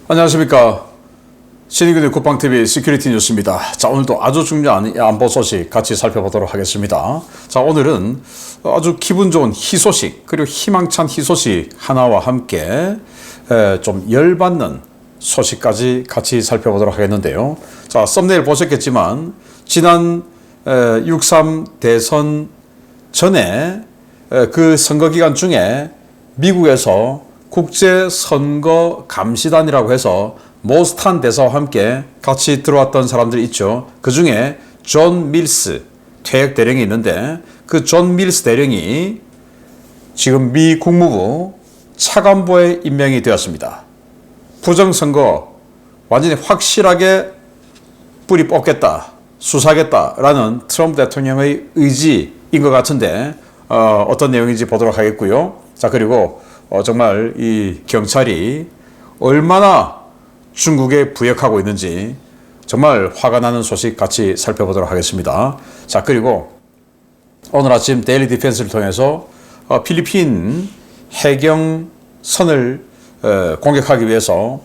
안녕하십니까. 신인근의 국방TV 시큐리티 뉴스입니다. 자, 오늘도 아주 중요한 안보 소식 같이 살펴보도록 하겠습니다. 자, 오늘은 아주 기분 좋은 희소식, 그리고 희망찬 희소식 하나와 함께 좀 열받는 소식까지 같이 살펴보도록 하겠는데요. 자, 썸네일 보셨겠지만 지난 6.3 대선 전에 그 선거 기간 중에 미국에서 국제선거감시단이라고 해서 모스탄 대사와 함께 같이 들어왔던 사람들이 있죠. 그 중에 존 밀스 퇴역 대령이 있는데, 그 존 밀스 대령이 지금 미 국무부 차관보에 임명이 되었습니다. 부정선거 완전히 확실하게 뿌리 뽑겠다, 수사하겠다라는 트럼프 대통령의 의지인 것 같은데 어떤 내용인지 보도록 하겠고요. 자, 그리고 정말 이 경찰이 얼마나 중국에 부역하고 있는지 정말 화가 나는 소식 같이 살펴보도록 하겠습니다. 자, 그리고 오늘 아침 데일리 디펜스를 통해서 필리핀 해경선을 공격하기 위해서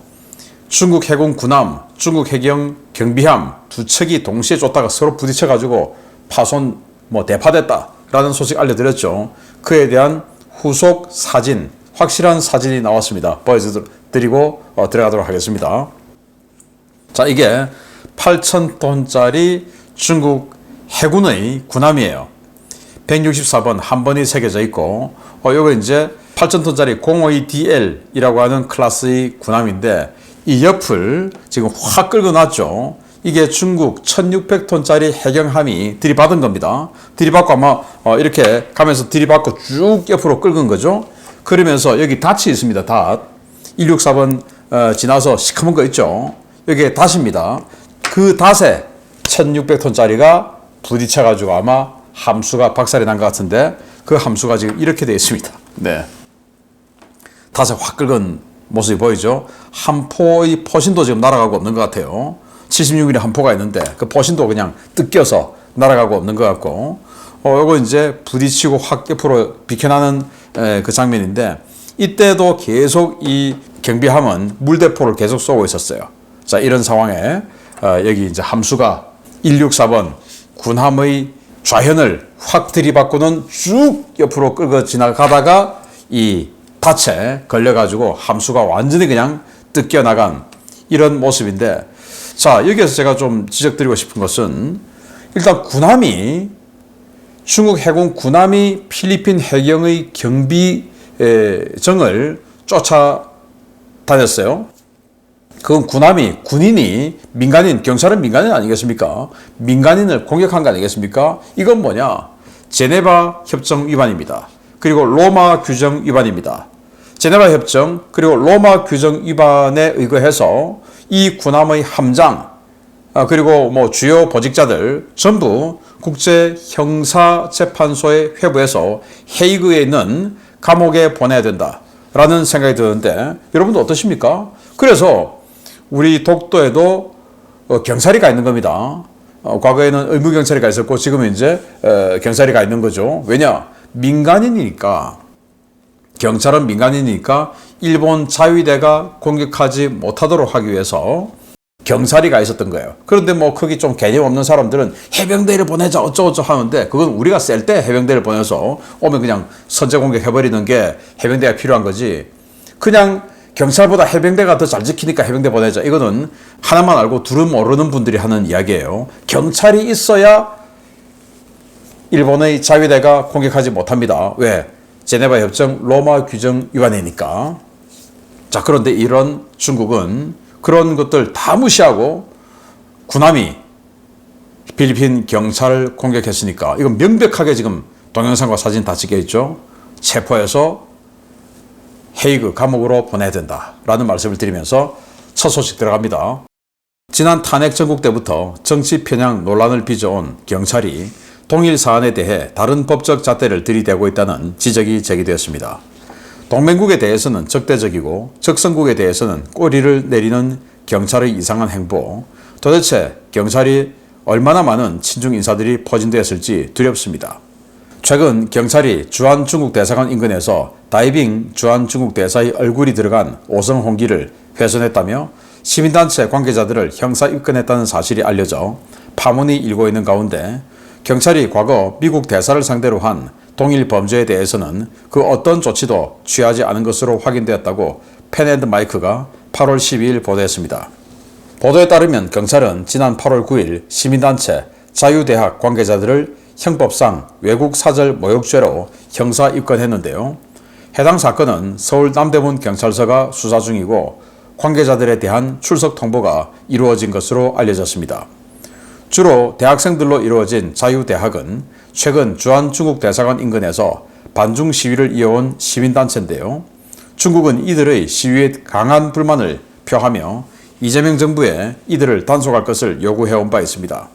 중국 해군 군함, 중국 해경 경비함 두 척이 동시에 쫓다가 서로 부딪혀가지고 파손 대파됐다라는 소식 알려드렸죠. 그에 대한 후속 사진, 확실한 사진이 나왔습니다. 보여드리고 들어가도록 하겠습니다. 자, 이게 8,000톤짜리 중국 해군의 군함이에요. 164번 한 번이 새겨져 있고, 요거 이제 8,000톤짜리 052DL이라고 하는 클래스의 군함인데, 이 옆을 지금 확 끌고 놨죠. 이게 중국 1,600톤짜리 해경함이 들이받은 겁니다. 들이받고 아마 이렇게 가면서 들이받고 쭉 옆으로 끌은 거죠. 그러면서 여기 닷이 있습니다. 닷. 164번 지나서 시커먼 거 있죠. 여기에 닷입니다. 그 닷에 1,600톤짜리가 부딪혀가지고 아마 함수가 박살이 난 것 같은데, 그 함수가 지금 이렇게 되어 있습니다. 네. 닷에 확 긁은 모습이 보이죠. 한 포의 포신도 지금 날아가고 없는 것 같아요. 76mm 한 포가 있는데 그 포신도 그냥 뜯겨서 날아가고 없는 것 같고, 요거 이제 부딪히고 확 옆으로 비켜나는 그 장면인데, 이때도 계속 이 경비함은 물대포를 계속 쏘고 있었어요. 자, 이런 상황에 여기 이제 함수가 164번 군함의 좌현을 확 들이받고는 쭉 옆으로 끌고 지나가다가 이 닷에 걸려가지고 함수가 완전히 그냥 뜯겨 나간 이런 모습인데, 자, 여기에서 제가 좀 지적드리고 싶은 것은, 일단 군함이, 중국 해군 군함이 필리핀 해경의 경비정을 쫓아다녔어요. 그건 군인이 민간인, 경찰은 민간인 아니겠습니까? 민간인을 공격한 거 아니겠습니까? 이건 뭐냐? 제네바 협정 위반입니다. 그리고 로마 규정 위반입니다. 제네바 협정 그리고 로마 규정 위반에 의거해서 이 군함의 함장, 그리고 주요 보직자들 전부 국제 형사재판소에 회부해서 헤이그에 있는 감옥에 보내야 된다라는 생각이 드는데, 여러분도 어떠십니까? 그래서 우리 독도에도 경찰이 가 있는 겁니다. 과거에는 의무경찰이 가 있었고 지금은 이제 경찰이 가 있는 거죠. 왜냐? 민간인이니까, 경찰은 민간인이니까 일본 자위대가 공격하지 못하도록 하기 위해서 경찰이 가 있었던 거예요. 그런데 거기 좀 개념 없는 사람들은 해병대를 보내자 어쩌고저쩌고 하는데, 그건 우리가 셀 때 해병대를 보내서 오면 그냥 선제 공격해버리는 게 해병대가 필요한 거지, 그냥 경찰보다 해병대가 더 잘 지키니까 해병대 보내자, 이거는 하나만 알고 둘은 모르는 분들이 하는 이야기예요. 경찰이 있어야 일본의 자위대가 공격하지 못합니다. 왜? 제네바 협정 로마 규정 위반이니까. 자, 그런데 이런 중국은 그런 것들 다 무시하고 군함이 필리핀 경찰을 공격했으니까, 이건 명백하게 지금 동영상과 사진 다 찍혀 있죠. 체포해서 헤이그 감옥으로 보내야 된다라는 말씀을 드리면서 첫 소식 들어갑니다. 지난 탄핵 전국 때부터 정치 편향 논란을 빚어온 경찰이 동일 사안에 대해 다른 법적 잣대를 들이대고 있다는 지적이 제기되었습니다. 동맹국에 대해서는 적대적이고 적성국에 대해서는 꼬리를 내리는 경찰의 이상한 행보, 도대체 경찰이 얼마나 많은 친중 인사들이 포진되었을지 두렵습니다. 최근 경찰이 주한 중국 대사관 인근에서 다이빙 주한 중국 대사의 얼굴이 들어간 5성 홍기를 훼손했다며 시민단체 관계자들을 형사 입건했다는 사실이 알려져 파문이 일고 있는 가운데 경찰이 과거 미국 대사를 상대로 한 동일 범죄에 대해서는 그 어떤 조치도 취하지 않은 것으로 확인되었다고 펜앤마이크가 8월 12일 보도했습니다. 보도에 따르면 경찰은 지난 8월 9일 시민단체 자유대학 관계자들을 형법상 외국 사절 모욕죄로 형사 입건했는데요. 해당 사건은 서울 남대문 경찰서가 수사 중이고 관계자들에 대한 출석 통보가 이루어진 것으로 알려졌습니다. 주로 대학생들로 이루어진 자유대학은 최근 주한 중국 대사관 인근에서 반중 시위를 이어온 시민단체인데요. 중국은 이들의 시위에 강한 불만을 표하며 이재명 정부에 이들을 단속할 것을 요구해온 바 있습니다.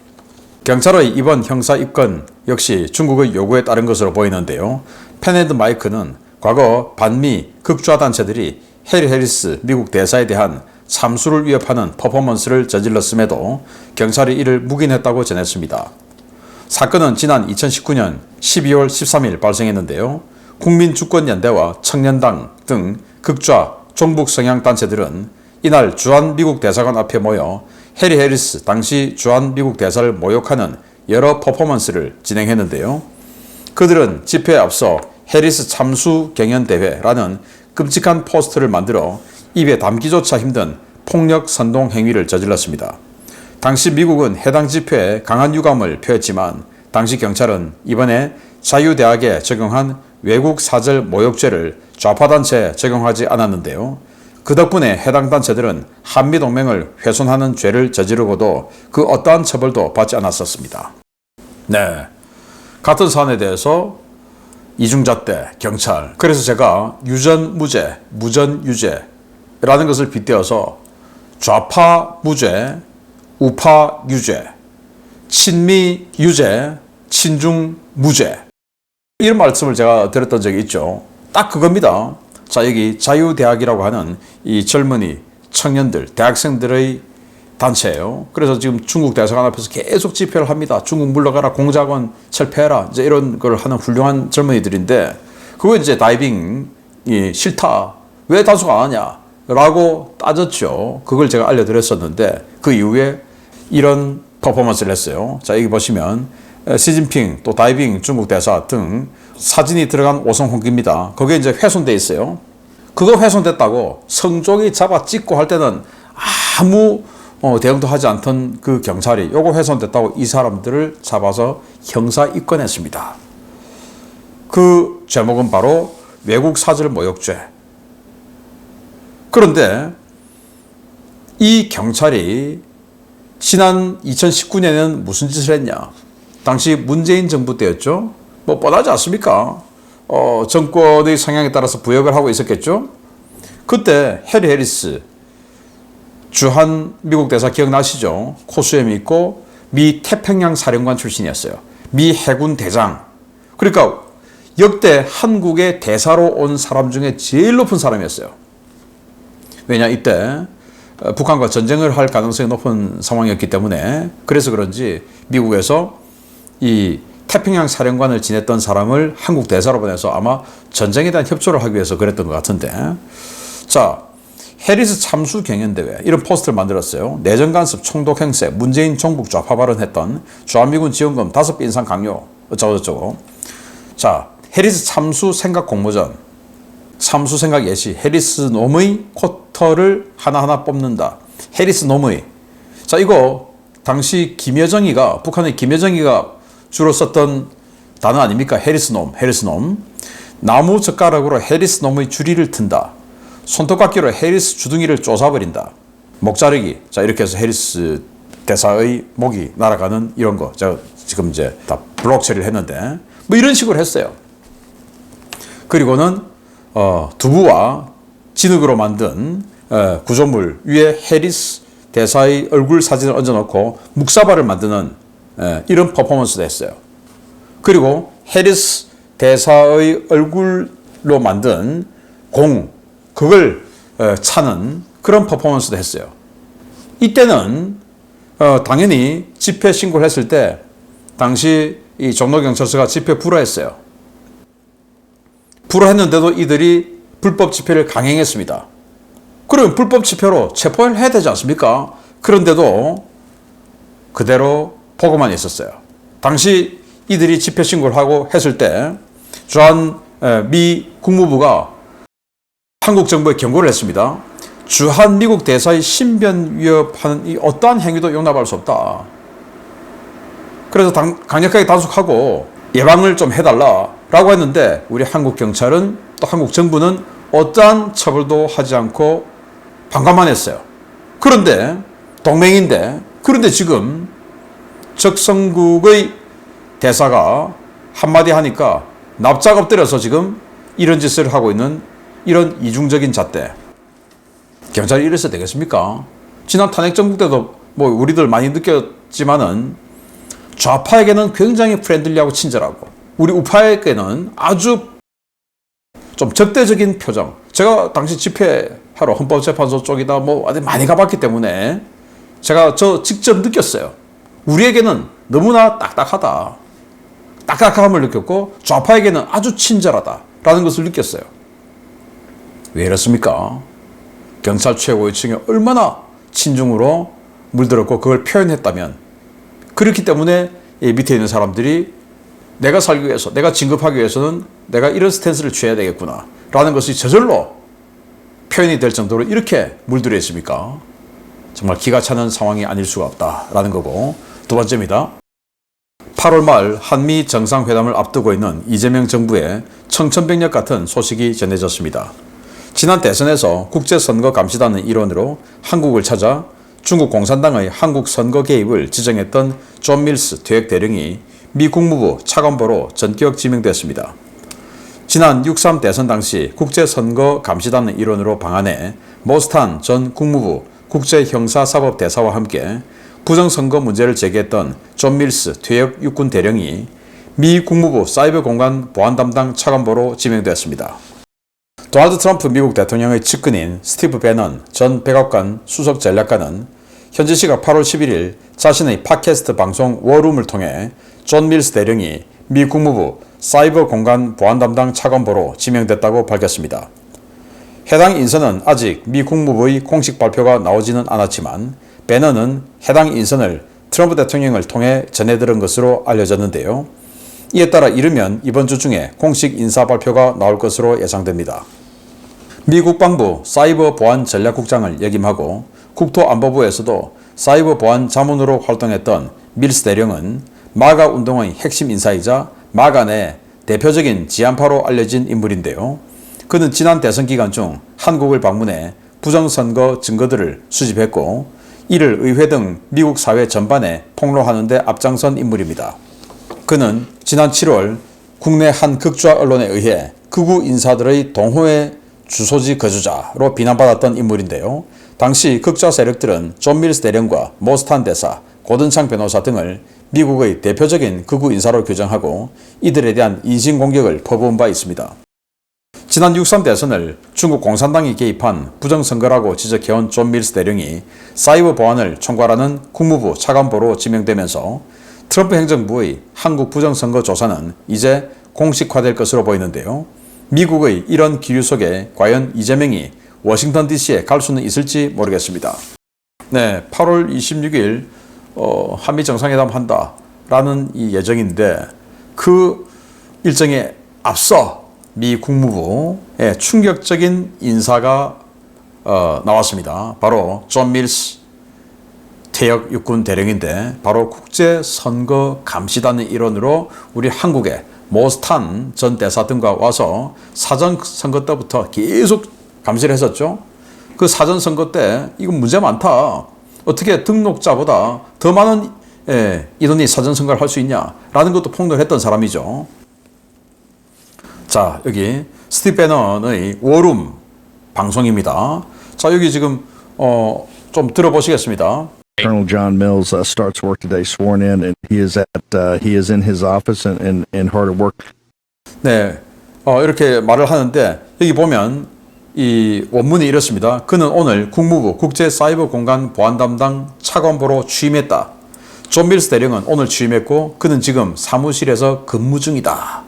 경찰의 이번 형사 입건 역시 중국의 요구에 따른 것으로 보이는데요. 펜앤마이크는 과거 반미 극좌단체들이 해리 해리스 미국 대사에 대한 참수를 위협하는 퍼포먼스를 저질렀음에도 경찰이 이를 묵인했다고 전했습니다. 사건은 지난 2019년 12월 13일 발생했는데요. 국민주권연대와 청년당 등 극좌 종북 성향 단체들은 이날 주한 미국 대사관 앞에 모여 해리 해리스 당시 주한 미국 대사를 모욕하는 여러 퍼포먼스를 진행했는데요. 그들은 집회에 앞서 해리스 참수 경연대회라는 끔찍한 포스터를 만들어 입에 담기조차 힘든 폭력 선동 행위를 저질렀습니다. 당시 미국은 해당 집회에 강한 유감을 표했지만 당시 경찰은 이번에 자유대학에 적용한 외국 사절 모욕죄를 좌파단체에 적용하지 않았는데요. 그 덕분에 해당 단체들은 한미동맹을 훼손하는 죄를 저지르고도 그 어떠한 처벌도 받지 않았었습니다. 네, 같은 사안에 대해서 이중잣대, 경찰, 그래서 제가 유전무죄, 무전유죄라는 것을 빗대어서 좌파무죄, 우파유죄, 친미유죄, 친중무죄 이런 말씀을 제가 드렸던 적이 있죠. 딱 그겁니다. 자, 여기 자유대학이라고 하는 이 젊은이, 청년들, 대학생들의 단체예요. 그래서 지금 중국 대사관 앞에서 계속 집회를 합니다. 중국 물러가라, 공작원 철폐해라, 이제 이런 걸 하는 훌륭한 젊은이들인데, 그거 이제 다이빙이 싫다, 왜 단속 안 하냐 라고 따졌죠. 그걸 제가 알려드렸었는데 그 이후에 이런 퍼포먼스를 했어요. 자, 여기 보시면 시진핑 또 다이빙 중국 대사 등 사진이 들어간 오성 홍기입니다. 거기에 이제 훼손돼 있어요. 그거 훼손됐다고 성종이 잡아 찍고 할 때는 아무 대응도 하지 않던 그 경찰이 요거 훼손됐다고 이 사람들을 잡아서 형사 입건했습니다. 그 제목은 바로 외국 사절 모욕죄. 그런데 이 경찰이 지난 2019년에는 무슨 짓을 했냐? 당시 문재인 정부 때였죠. 뭐 뻔하지 않습니까? 정권의 성향에 따라서 부역을 하고 있었겠죠. 그때 해리 해리스 주한 미국 대사 기억나시죠? 코수염이 있고 미 태평양 사령관 출신이었어요. 미 해군 대장. 그러니까 역대 한국의 대사로 온 사람 중에 제일 높은 사람이었어요. 왜냐, 이때 북한과 전쟁을 할 가능성이 높은 상황이었기 때문에, 그래서 그런지 미국에서 이 태평양 사령관을 지냈던 사람을 한국 대사로 보내서 아마 전쟁에 대한 협조를 하기 위해서 그랬던 것 같은데, 자, 해리스 참수 경연대회 이런 포스터를 만들었어요. 내정 간섭, 총독 행세, 문재인 종북 좌파 발언했던 주한미군 지원금 5배 인상 강요 어쩌고저쩌고. 자, 해리스 참수 생각 공모전, 참수 생각 예시, 해리스 놈의 쿼터를 하나하나 뽑는다. 해리스 놈의. 자, 이거 당시 김여정이가, 북한의 김여정이가 주로 썼던 단어 아닙니까? 해리스 놈, 해리스 놈. 나무 젓가락으로 해리스 놈의 주리를 튼다. 손톱깎이로 해리스 주둥이를 쪼사버린다. 목 자르기. 자, 이렇게 해서 해리스 대사의 목이 날아가는 이런 거. 제가 지금 이제 다 블록 처리를 했는데, 뭐 이런 식으로 했어요. 그리고는 두부와 진흙으로 만든 구조물 위에 해리스 대사의 얼굴 사진을 얹어놓고 묵사발을 만드는 이런 퍼포먼스도 했어요. 그리고 해리스 대사의 얼굴로 만든 공, 그걸 차는 그런 퍼포먼스도 했어요. 이때는 당연히 집회 신고를 했을 때 당시 이 종로경찰서가 집회 불허했어요. 불허했는데도 이들이 불법 집회를 강행했습니다. 그러면 불법 집회로 체포를 해야 되지 않습니까? 그런데도 그대로 보고만 있었어요. 당시 이들이 집회 신고를 하고 했을 때 주한 미 국무부가 한국 정부에 경고를 했습니다. 주한 미국 대사의 신변 위협하는 이 어떠한 행위도 용납할 수 없다. 그래서 강력하게 단속하고 예방을 좀 해달라라고 했는데 우리 한국 경찰은 또 한국 정부는 어떠한 처벌도 하지 않고 방관만 했어요. 그런데 동맹인데 그런데 지금 적성국의 대사가 한마디 하니까 납작 엎드려서 지금 이런 짓을 하고 있는 이런 이중적인 잣대. 경찰이 이래서 되겠습니까? 지난 탄핵 정부 때도 뭐 우리들 많이 느꼈지만은 좌파에게는 굉장히 프렌들리하고 친절하고 우리 우파에게는 아주 좀 적대적인 표정. 제가 당시 집회하러 헌법재판소 쪽이다 뭐 많이 가봤기 때문에 제가 직접 느꼈어요. 우리에게는 너무나 딱딱하다. 딱딱함을 느꼈고 좌파에게는 아주 친절하다라는 것을 느꼈어요. 왜 이렇습니까? 경찰 최고위층이 얼마나 친중으로 물들었고 그걸 표현했다면 그렇기 때문에 밑에 있는 사람들이 내가 살기 위해서, 내가 진급하기 위해서는 내가 이런 스탠스를 취해야 되겠구나 라는 것이 저절로 표현이 될 정도로 이렇게 물들어 있습니까? 정말 기가 차는 상황이 아닐 수가 없다라는 거고, 두 번째입니다. 8월 말 한미 정상회담을 앞두고 있는 이재명 정부의 청천벽력 같은 소식이 전해졌습니다. 지난 대선에서 국제선거감시단의 일원으로 한국을 찾아 중국 공산당의 한국 선거 개입을 지정했던 존 밀스 퇴역 대령이 미 국무부 차관보로 전격 지명됐습니다. 지난 6.3 대선 당시 국제선거감시단의 일원으로 방한해 모스탄 전 국무부 국제형사사법대사와 함께 부정선거 문제를 제기했던 존 밀스 퇴역 육군 대령이 미 국무부 사이버 공간 보안 담당 차관보로 지명되었습니다. 도널드 트럼프 미국 대통령의 측근인 스티브 배넌 전 백악관 수석 전략가는 현지 시각 8월 11일 자신의 팟캐스트 방송 워룸을 통해 존 밀스 대령이 미 국무부 사이버 공간 보안 담당 차관보로 지명됐다고 밝혔습니다. 해당 인선은 아직 미 국무부의 공식 발표가 나오지는 않았지만 배넌은 해당 인선을 트럼프 대통령을 통해 전해들은 것으로 알려졌는데요. 이에 따라 이르면 이번 주 중에 공식 인사 발표가 나올 것으로 예상됩니다. 미 국방부 사이버 보안 전략국장을 역임하고 국토안보부에서도 사이버 보안 자문으로 활동했던 밀스 대령은 마가 운동의 핵심 인사이자 마가 내 대표적인 지한파로 알려진 인물인데요. 그는 지난 대선 기간 중 한국을 방문해 부정선거 증거들을 수집했고 이를 의회 등 미국 사회 전반에 폭로하는 데 앞장선 인물입니다. 그는 지난 7월 국내 한 극좌 언론에 의해 극우 인사들의 동호회 주소지 거주자로 비난받았던 인물인데요. 당시 극좌 세력들은 존 밀스 대령과 모스탄 대사, 고든창 변호사 등을 미국의 대표적인 극우 인사로 규정하고 이들에 대한 인신공격을 퍼부은 바 있습니다. 지난 6.3 대선을 중국 공산당이 개입한 부정선거라고 지적해온 존 밀스 대령이 사이버 보안을 총괄하는 국무부 차관보로 지명되면서 트럼프 행정부의 한국 부정선거 조사는 이제 공식화될 것으로 보이는데요. 미국의 이런 기류 속에 과연 이재명이 워싱턴 DC에 갈 수는 있을지 모르겠습니다. 네, 8월 26일 한미 정상회담 한다라는 이 예정인데 그 일정에 앞서 미 국무부의 충격적인 인사가 나왔습니다. 바로 존 밀스 퇴역 육군 대령인데 바로 국제선거감시단의 일원으로 우리 한국에 모스탄 전 대사 등과 와서 사전선거 때부터 계속 감시를 했었죠. 그 사전선거 때 이건 문제 많다. 어떻게 등록자보다 더 많은 인원이 사전선거를 할 수 있냐라는 것도 폭로를 했던 사람이죠. 자, 여기 스티브 배넌의 워룸 방송입니다. 자, 여기 지금 좀 들어보시겠습니다. Colonel John Mills starts work today, sworn in, and he is in his office and hard at work. 네, 이렇게 말을 하는데 여기 보면 이 원문이 이렇습니다. 그는 오늘 국무부 국제사이버공간 보안 담당 차관보로 취임했다. 존 밀스 대령은 오늘 취임했고 그는 지금 사무실에서 근무 중이다.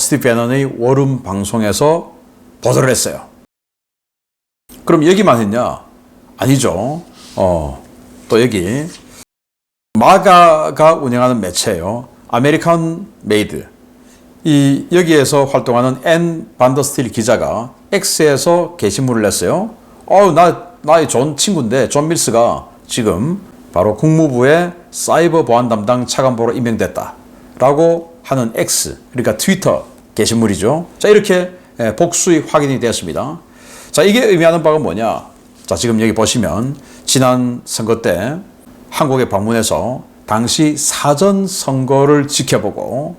스티브 배넌의 워룸 방송에서 보도를 했어요. 그럼 여기만 했냐? 아니죠. 또 여기 마가가 운영하는 매체예요. 아메리칸 메이드. 여기에서 활동하는 앤 반더스틸 기자가 X에서 게시물을 냈어요. 나의 좋은 친구인데 존 밀스가 지금 바로 국무부의 사이버 보안 담당 차관보로 임명됐다 라고 하는 X, 그러니까 트위터 게시물이죠. 자, 이렇게 복수의 확인이 되었습니다. 자, 이게 의미하는 바가 뭐냐? 자, 지금 여기 보시면 지난 선거 때 한국에 방문해서 당시 사전선거를 지켜보고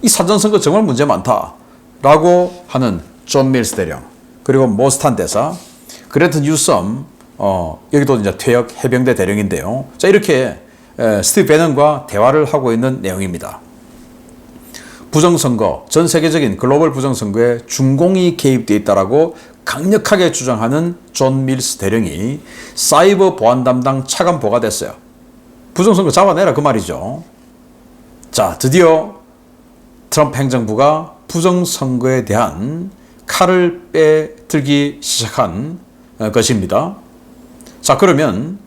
이 사전선거 정말 문제 많다라고 하는 존 밀스 대령, 그리고 모스탄 대사, 그레트 뉴섬, 여기도 이제 퇴역 해병대 대령인데요. 자, 이렇게 스티브 배넌과 대화를 하고 있는 내용입니다. 부정선거, 전 세계적인 글로벌 부정선거에 중공이 개입되어 있다라고 강력하게 주장하는 존 밀스 대령이 사이버 보안 담당 차관보가 됐어요. 부정선거 잡아내라 그 말이죠. 자, 드디어 트럼프 행정부가 부정선거에 대한 칼을 빼들기 시작한 것입니다. 자, 그러면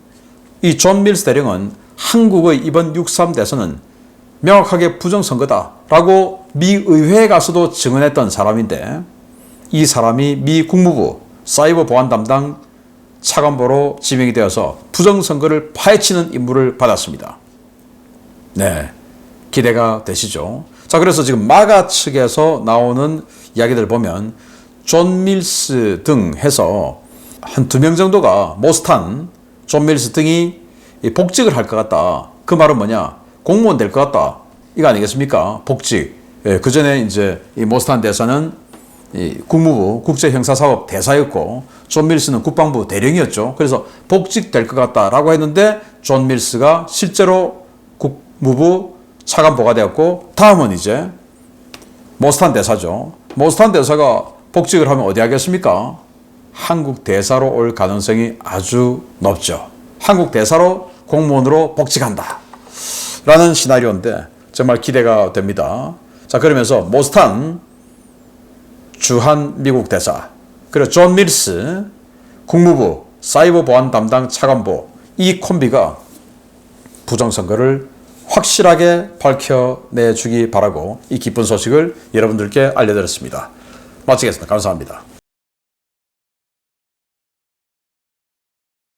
이 존 밀스 대령은 한국의 이번 6.3 대선은 명확하게 부정선거다라고 미 의회에 가서도 증언했던 사람인데, 이 사람이 미 국무부 사이버 보안 담당 차관보로 지명이 되어서 부정선거를 파헤치는 임무를 받았습니다. 네, 기대가 되시죠? 자, 그래서 지금 마가 측에서 나오는 이야기들 보면 존 밀스 등 해서 한 2명 정도가 모스탄, 존 밀스 등이 복직을 할 것 같다. 그 말은 뭐냐? 공무원 될 것 같다. 이거 아니겠습니까? 복직. 그 전에 이제 이 모스탄 대사는 이 국무부 국제형사사업 대사였고 존 밀스는 국방부 대령이었죠. 그래서 복직될 것 같다라고 했는데 존 밀스가 실제로 국무부 차관보가 되었고, 다음은 이제 모스탄 대사죠. 모스탄 대사가 복직을 하면 어디 하겠습니까? 한국 대사로 올 가능성이 아주 높죠. 한국 대사로 공무원으로 복직한다 라는 시나리오인데 정말 기대가 됩니다. 자, 그러면서 모스탄 주한 미국 대사, 그리고 존 밀스 국무부 사이버 보안 담당 차관보, 이 콤비가 부정선거를 확실하게 밝혀내주기 바라고 이 기쁜 소식을 여러분들께 알려드렸습니다. 마치겠습니다. 감사합니다.